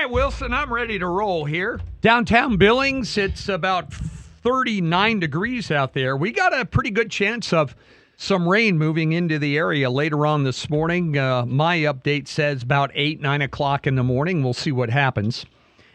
right, Wilson, I'm ready to roll here. Downtown Billings, it's about 39 degrees out there. We got a pretty good chance of some rain moving into the area later on this morning. My update says about 8, 9 o'clock in the morning. We'll see what happens.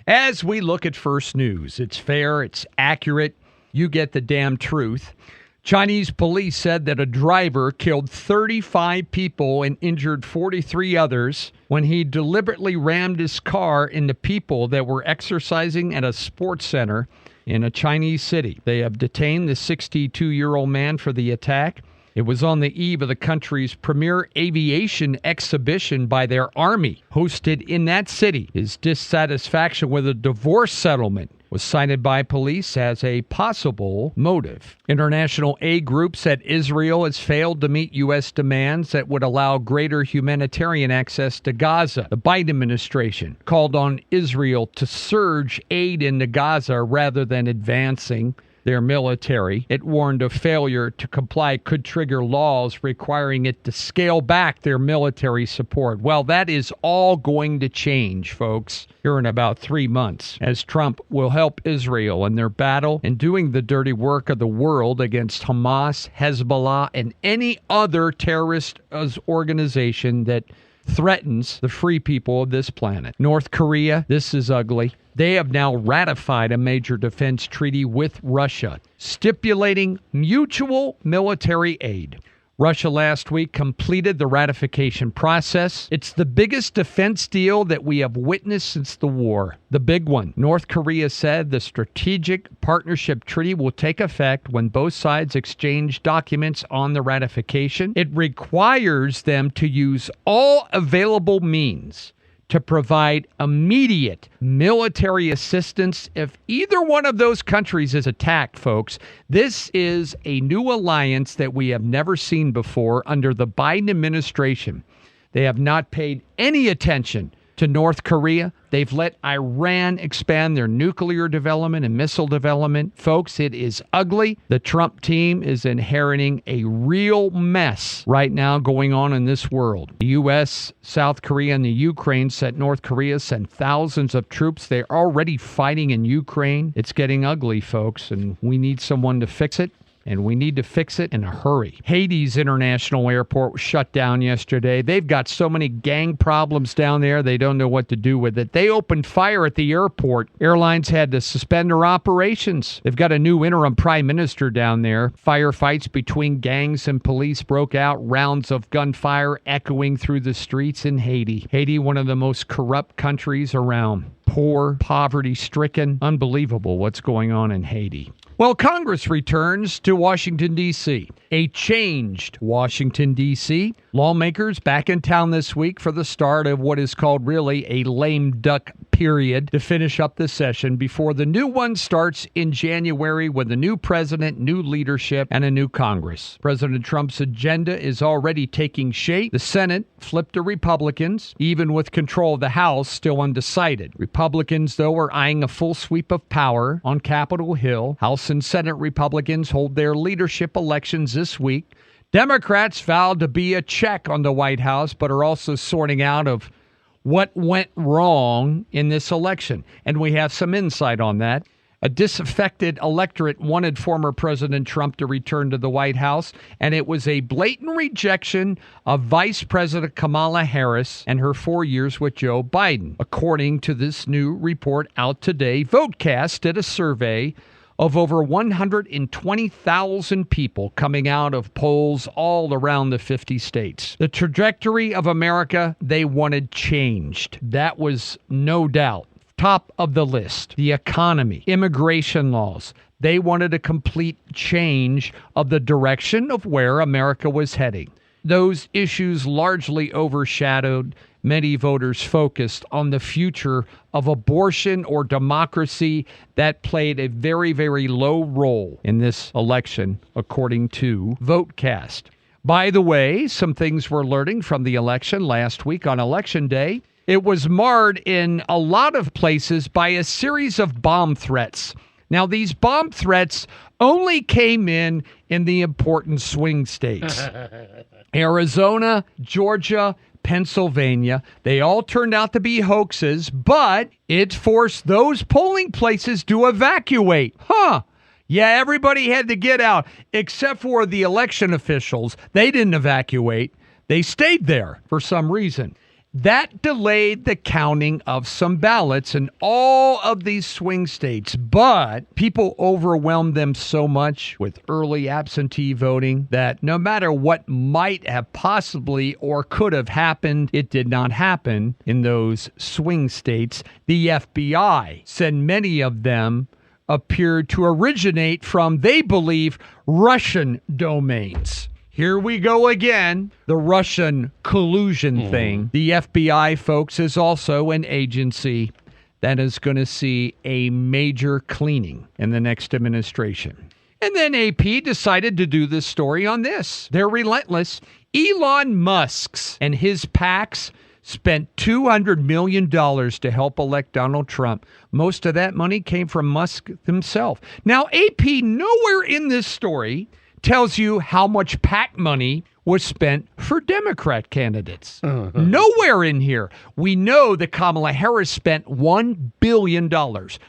As we look at First News, it's fair, it's accurate, you get the damn truth. Chinese police said that a driver killed 35 people and injured 43 others when he deliberately rammed his car into people that were exercising at a sports center in a Chinese city. They have detained the 62-year-old man for the attack. It was on the eve of the country's premier aviation exhibition by their army, hosted in that city. His dissatisfaction with a divorce settlement was cited by police as a possible motive. International aid groups said Israel has failed to meet U.S. demands that would allow greater humanitarian access to Gaza. The Biden administration called on Israel to surge aid into Gaza rather than advancing their military. It warned a failure to comply could trigger laws requiring it to scale back their military support. Well, that is all going to change, folks, here in about 3 months, as Trump will help Israel in their battle and doing the dirty work of the world against Hamas, Hezbollah, and any other terrorist organization that threatens the free people of this planet. North Korea, this is ugly. They have now ratified a major defense treaty with Russia, stipulating mutual military aid. Russia last week completed the ratification process. It's the biggest defense deal that we have witnessed since the war. The big one. North Korea said the Strategic Partnership Treaty will take effect when both sides exchange documents on the ratification. It requires them to use all available means to provide immediate military assistance if either one of those countries is attacked, folks. This is a new alliance that we have never seen before under the Biden administration. They have not paid any attention to North Korea. They've let Iran expand their nuclear development and missile development. Folks, it is ugly. The Trump team is inheriting a real mess right now going on in this world. The U.S., South Korea, and the Ukraine sent North Korea sent thousands of troops. They're already fighting in Ukraine. It's getting ugly, folks, and we need someone to fix it. And we need to fix it in a hurry. Haiti's international airport was shut down yesterday. They've got so many gang problems down there, they don't know what to do with it. They opened fire at the airport. Airlines had to suspend their operations. They've got a new interim prime minister down there. Firefights between gangs and police broke out. Rounds of gunfire echoing through the streets in Haiti. Haiti, one of the most corrupt countries around. Poor, poverty-stricken. Unbelievable what's going on in Haiti. Well, Congress returns to Washington, D.C. A changed Washington, D.C. Lawmakers back in town this week for the start of what is called really a lame duck period to finish up the session before the new one starts in January with a new president, new leadership, and a new Congress. President Trump's agenda is already taking shape. The Senate flipped to Republicans, even with control of the House still undecided. Republicans, though, are eyeing a full sweep of power on Capitol Hill. House and Senate Republicans hold their leadership elections this week. Democrats vowed to be a check on the White House, but are also sorting out of what went wrong in this election. And we have some insight on that. A disaffected electorate wanted former President Trump to return to the White House, and it was a blatant rejection of Vice President Kamala Harris and her 4 years with Joe Biden. According to this new report out today, VoteCast did a survey of over 120,000 people coming out of polls all around the 50 states. The trajectory of America they wanted changed. That was no doubt top of the list. The economy, immigration laws. They wanted a complete change of the direction of where America was heading. Those issues largely overshadowed many voters focused on the future of abortion or democracy that played a very, very low role in this election, according to VoteCast. By the way, some things we're learning from the election last week on Election Day. It was marred in a lot of places by a series of bomb threats. Now, these bomb threats only came in the important swing states. Arizona, Georgia, Pennsylvania. They all turned out to be hoaxes, but it forced those polling places to evacuate. Yeah, everybody had to get out except for the election officials. They didn't evacuate. They stayed there for some reason. That delayed the counting of some ballots in all of these swing states, but people overwhelmed them so much with early absentee voting that no matter what might have possibly or could have happened, it did not happen in those swing states. The FBI said many of them appeared to originate from, they believe, Russian domains. Here we go again, the Russian collusion thing. The FBI, folks, is also an agency that is going to see a major cleaning in the next administration. And then AP decided to do this story on this. They're relentless. Elon Musk's and his PACs spent $200 million to help elect Donald Trump. Most of that money came from Musk himself. Now, AP nowhere in this story tells you how much PAC money was spent for Democrat candidates. Nowhere in here. We know that Kamala Harris spent $1 billion.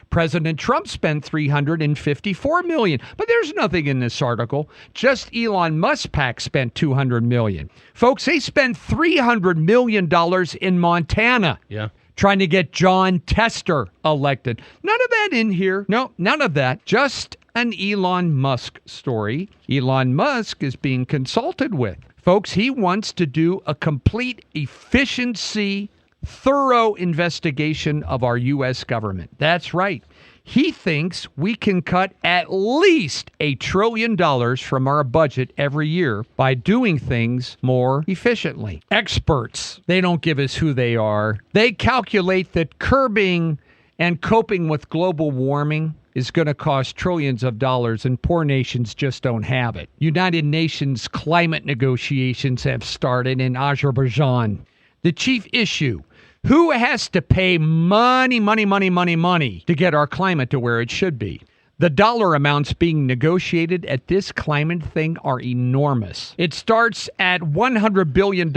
President Trump spent $354 million. But there's nothing in this article. Just Elon Musk PAC spent $200 million. Folks, they spent $300 million in Montana. Yeah. Trying to get John Tester elected. None of that in here. No, none of that. Just an Elon Musk story. Elon Musk is being consulted with. Folks, he wants to do a complete efficiency, thorough investigation of our U.S. government. That's right. He thinks we can cut at least $1 trillion from our budget every year by doing things more efficiently. Experts, they don't give us who they are. They calculate that curbing and coping with global warming is going to cost trillions of dollars, and poor nations just don't have it. United Nations climate negotiations have started in Azerbaijan. The chief issue: who has to pay money to get our climate to where it should be? The dollar amounts being negotiated at this climate thing are enormous. It starts at $100 billion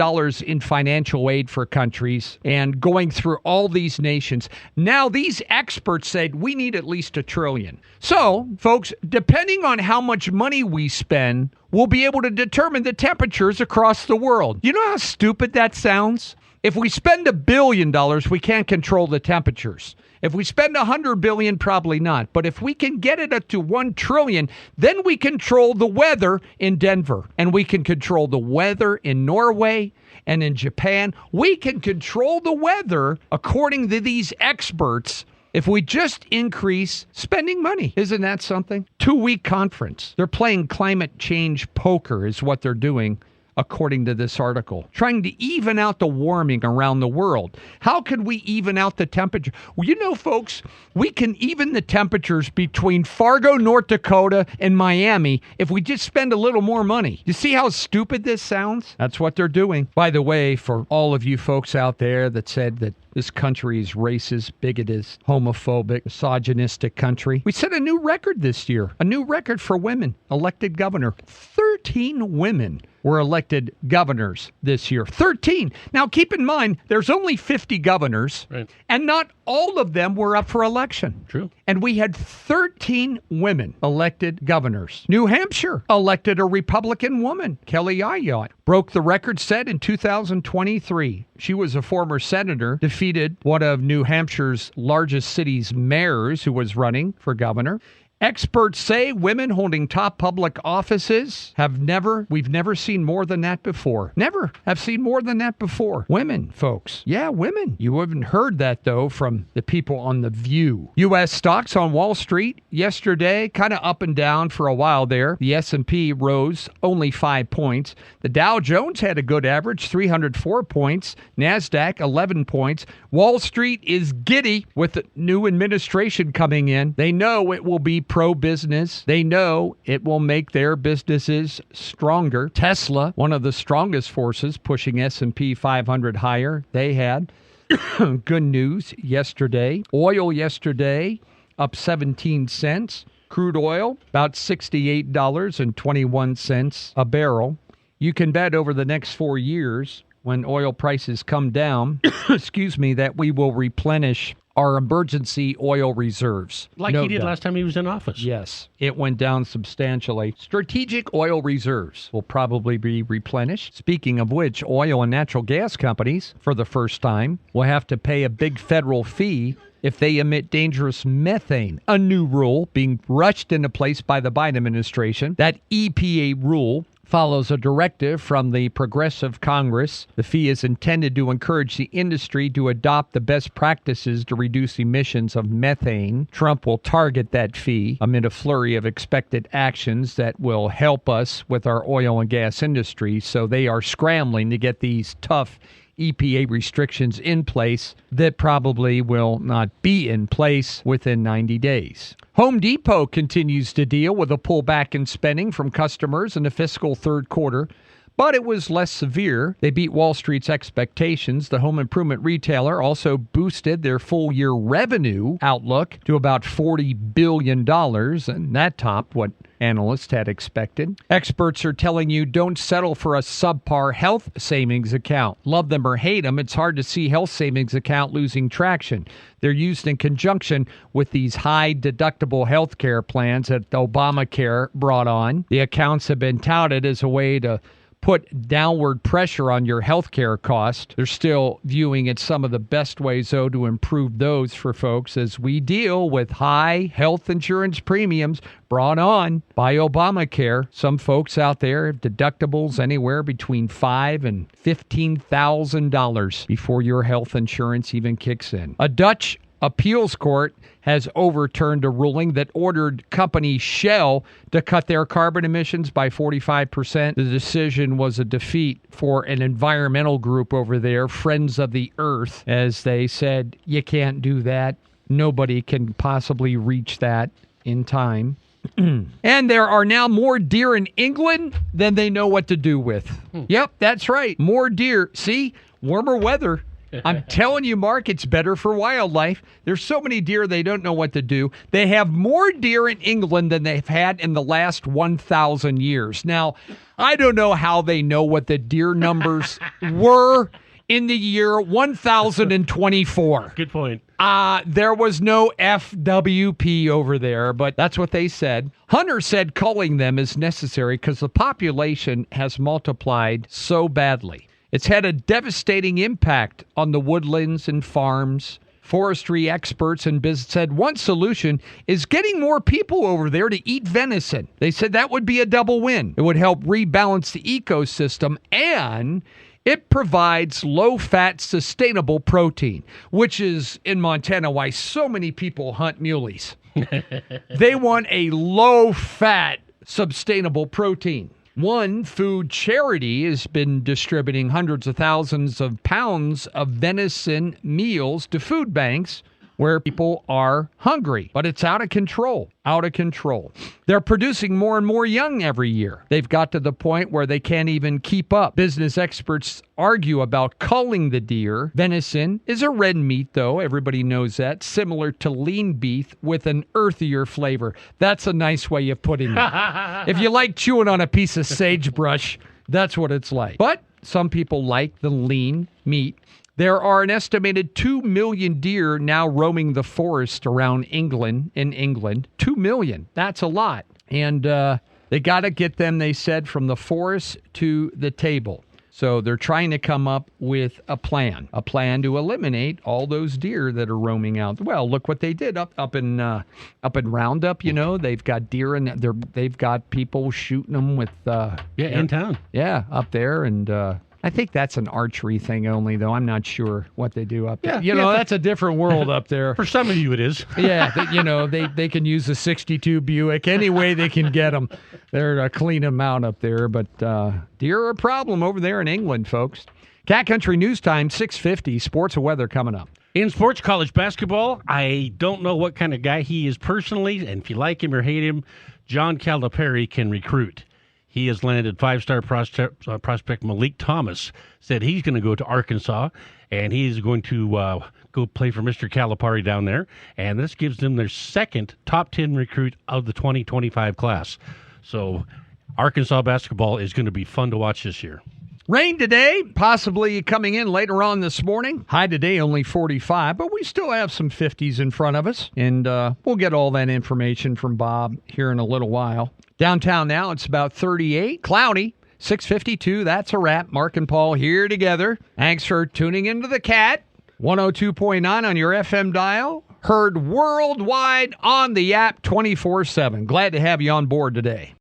in financial aid for countries and going through all these nations. Now, these experts said we need at least $1 trillion. So, folks, depending on how much money we spend, we'll be able to determine the temperatures across the world. You know how stupid that sounds? If we spend $1 billion, we can't control the temperatures. If we spend $100 billion, probably not. But if we can get it up to $1 trillion, then we control the weather in Denver. And we can control the weather in Norway and in Japan. We can control the weather, according to these experts, if we just increase spending money. Isn't that something? 2-week conference. They're playing climate change poker is what they're doing, according to this article, trying to even out the warming around the world. How could we even out the temperature? Well, you know, folks, we can even the temperatures between Fargo, North Dakota, and Miami if we just spend a little more money. You see how stupid this sounds? That's what they're doing. By the way, for all of you folks out there that said that this country is racist, bigoted, homophobic, misogynistic country, we set a new record this year, a new record for women elected governor. 13 women were elected governors this year. 13. Now, keep in mind, there's only 50 governors, right, and not all of them were up for election. True. And we had 13 women elected governors. New Hampshire elected a Republican woman, Kelly Ayotte, broke the record set in 2023. She was a former senator, defeated one of New Hampshire's largest city's mayors who was running for governor. Experts say women holding top public offices we've never seen more than that before. Never have seen more than that before. Women, folks. Yeah, women. You haven't heard that, though, from the people on The View. U.S. stocks on Wall Street yesterday, kind of up and down for a while there. The S&P rose only 5 points. The Dow Jones had a good average, 304 points. NASDAQ, 11 points. Wall Street is giddy with the new administration coming in. They know it will be pro-business. They know it will make their businesses stronger. Tesla, one of the strongest forces pushing S&P 500 higher, they had good news yesterday. Oil yesterday up 17 cents. Crude oil about $68.21 a barrel. You can bet over the next 4 years when oil prices come down, excuse me, that we will replenish our emergency oil reserves. Like he did last time he was in office. Yes, it went down substantially. Strategic oil reserves will probably be replenished. Speaking of which, oil and natural gas companies, for the first time, will have to pay a big federal fee if they emit dangerous methane. A new rule being rushed into place by the Biden administration. That EPA rule follows a directive from the Progressive Congress. The fee is intended to encourage the industry to adopt the best practices to reduce emissions of methane. Trump will target that fee amid a flurry of expected actions that will help us with our oil and gas industry. So they are scrambling to get these tough EPA restrictions in place that probably will not be in place within 90 days. Home Depot continues to deal with a pullback in spending from customers in the fiscal third quarter, but it was less severe. They beat Wall Street's expectations. The home improvement retailer also boosted their full-year revenue outlook to about $40 billion, and that topped what analysts had expected. Experts are telling you don't settle for a subpar health savings account. Love them or hate them, it's hard to see health savings account losing traction. They're used in conjunction with these high deductible health care plans that Obamacare brought on. The accounts have been touted as a way to put downward pressure on your health care cost. They're still viewing it some of the best ways, though, to improve those for folks as we deal with high health insurance premiums brought on by Obamacare. Some folks out there have deductibles anywhere between $5,000 and $15,000 before your health insurance even kicks in. A Dutch appeals court has overturned a ruling that ordered company Shell to cut their carbon emissions by 45%. The decision was a defeat for an environmental group over there, Friends of the Earth, as they said, you can't do that. Nobody can possibly reach that in time. And there are now more deer in England than they know what to do with. Yep, that's right. More deer. See, warmer weather. I'm telling you, Mark, it's better for wildlife. There's so many deer, they don't know what to do. They have more deer in England than they've had in the last 1,000 years. Now, I don't know how they know what the deer numbers were in the year 1024. Good point. There was no FWP over there, but that's what they said. Hunter said culling them is necessary because the population has multiplied so badly. It's had a devastating impact on the woodlands and farms. Forestry experts and business said one solution is getting more people over there to eat venison. They said that would be a double win. It would help rebalance the ecosystem, and it provides low-fat, sustainable protein, which is, in Montana, why so many people hunt muleys. They want a low-fat, sustainable protein. One food charity has been distributing hundreds of thousands of pounds of venison meals to food banks where people are hungry. But it's out of control. Out of control. They're producing more and more young every year. They've got to the point where they can't even keep up. Business experts argue about culling the deer. Venison is a red meat, though. Everybody knows that. Similar to lean beef with an earthier flavor. That's a nice way of putting it. If you like chewing on a piece of sagebrush, that's what it's like. But some people like the lean meat. There are an estimated 2 million deer now roaming the forest around England, in England. 2 million. That's a lot. And they got to get them, they said, from the forest to the table. So they're trying to come up with a plan to eliminate all those deer that are roaming out. Well, look what they did up in Roundup. You know, they've got deer and they've got people shooting them with in town. Yeah, up there, and I think that's an archery thing only, though. I'm not sure what they do up there. That's a different world up there. For some of you, it is. Yeah, they can use a 62 Buick any way they can get them. They're to clean them out up there. But deer are a problem over there in England, folks. Cat Country News Time, 6:50. Sports and weather coming up. In sports, college basketball, I don't know what kind of guy he is personally, and if you like him or hate him, John Calipari can recruit. He has landed five-star prospect Malik Thomas, said he's going to go to Arkansas, and he's going to go play for Mr. Calipari down there. And this gives them their second top 10 recruit of the 2025 class. So Arkansas basketball is going to be fun to watch this year. Rain today, possibly coming in later on this morning. High today only 45, but we still have some 50s in front of us. And we'll get all that information from Bob here in a little while. Downtown now, it's about 38. Cloudy, 6:52. That's a wrap. Mark and Paul here together. Thanks for tuning into the Cat. 102.9 on your FM dial. Heard worldwide on the app 24/7. Glad to have you on board today.